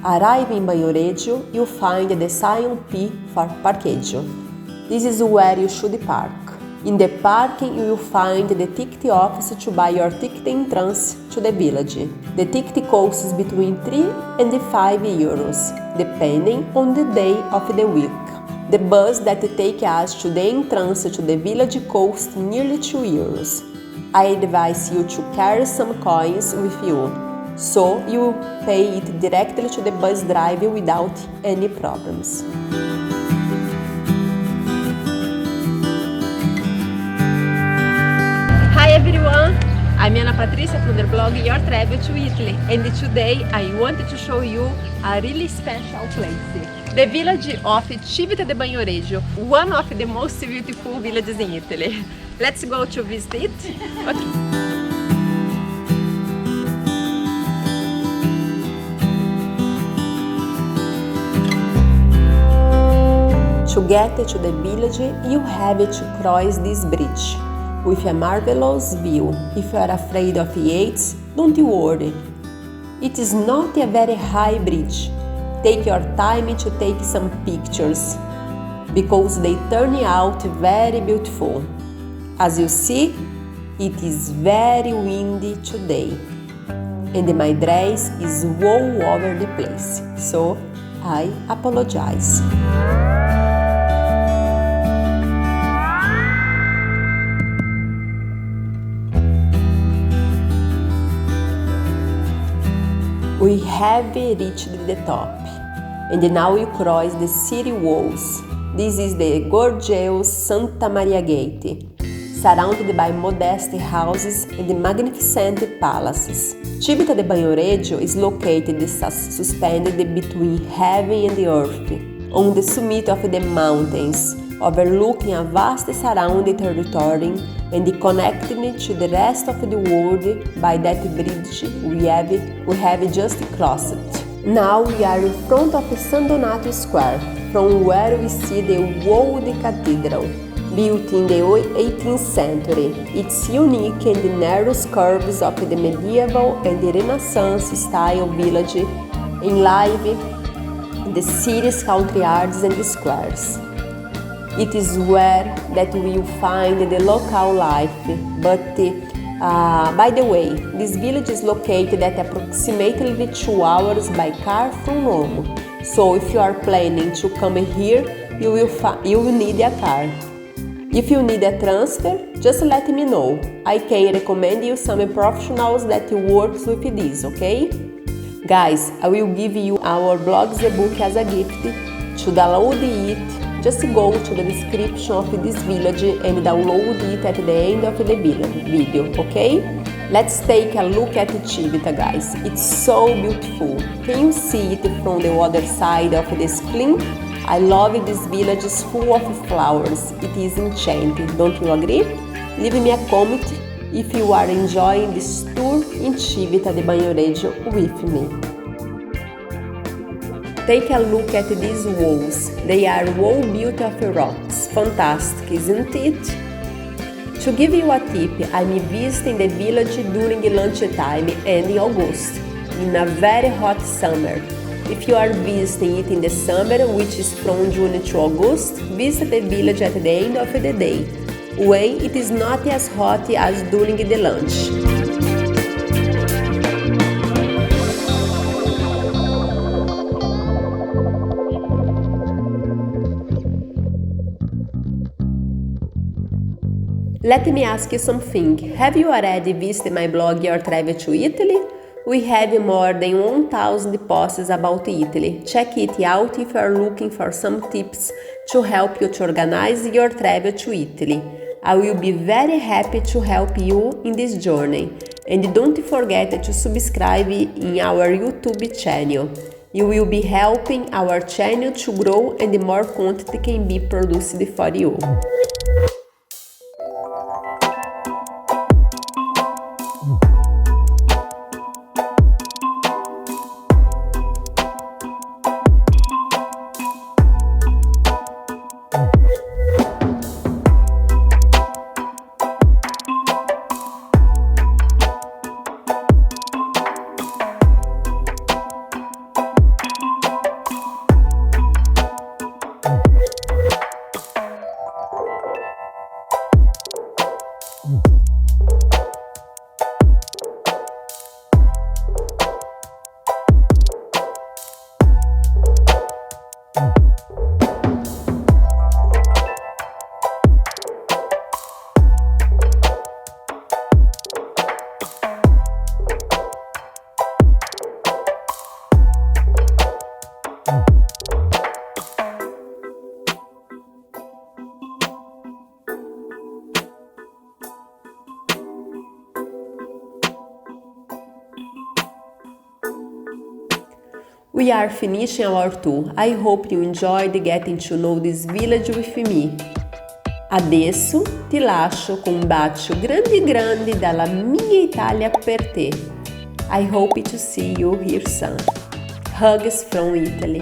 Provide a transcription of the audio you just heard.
Arrive in Banhoreggio, you find the sign P for parqueggio. This is where you should park. In the parking, you will find the ticket office to buy your ticket entrance to the village. The ticket costs between 3 and 5 euros, depending on the day of the week. The bus that takes us to the entrance to the village costs nearly 2 euros. I advise you to carry some coins with you, so you will pay it directly to the bus driver without any problems. Hi everyone, I'm Ana Patricia from the blog Your Travel to Italy, and today I wanted to show you a really special place. The village of Civita de Banhoreggio, one of the most beautiful villages in Italy. Let's go to visit it. To get to the village, you have to cross this bridge with a marvelous view. If you are afraid of heights, don't worry. It is not a very high bridge. Take your time to take some pictures because they turn out very beautiful. As you see, it is very windy today and my dress is all over the place, so I apologize. We have reached the top, and now you cross the city walls. This is the gorgeous Santa Maria Gate, surrounded by modest houses and magnificent palaces. Civita de Banhoreggio is located suspended between heaven and earth, on the summit of the mountains, overlooking a vast surrounding territory and connected to the rest of the world by that bridge we have just crossed. Now we are in front of San Donato Square, from where we see the old cathedral, built in the 18th century. Its unique and narrow curves of the medieval and the Renaissance style village enlive the city's courtyards and squares. It is where that we will find the local life, but by the way, this village is located at approximately 2 hours by car from Rome. So if you are planning to come here, you will need a car. If you need a transfer, just let me know. I can recommend you some professionals that works with this, okay? Guys, I will give you our blog's ebook as a gift. To download it, just go to the description of this village and download it at the end of the video, okay? Let's take a look at Civita, guys. It's so beautiful. Can you see it from the other side of the screen? I love this village is full of flowers. It is enchanting, don't you agree? Leave me a comment if you are enjoying this tour in Civita de Banhoreggio with me. Take a look at these walls. They are all built of rocks. Fantastic, isn't it? To give you a tip, I'm visiting the village during lunchtime and in August, in a very hot summer. If you are visiting it in the summer, which is from June to August, visit the village at the end of the day, when it is not as hot as during the lunch. Let me ask you something. Have you already visited my blog Your Travel to Italy? We have more than 1,000 posts about Italy. Check it out if you are looking for some tips to help you to organize your travel to Italy. I will be very happy to help you in this journey. And don't forget to subscribe in our YouTube channel. You will be helping our channel to grow and more content can be produced for you. We are finishing our tour. I hope you enjoyed getting to know this village with me. Adesso ti lascio con un bacio grande dalla mia Italia per te. I hope to see you here soon. Hugs from Italy.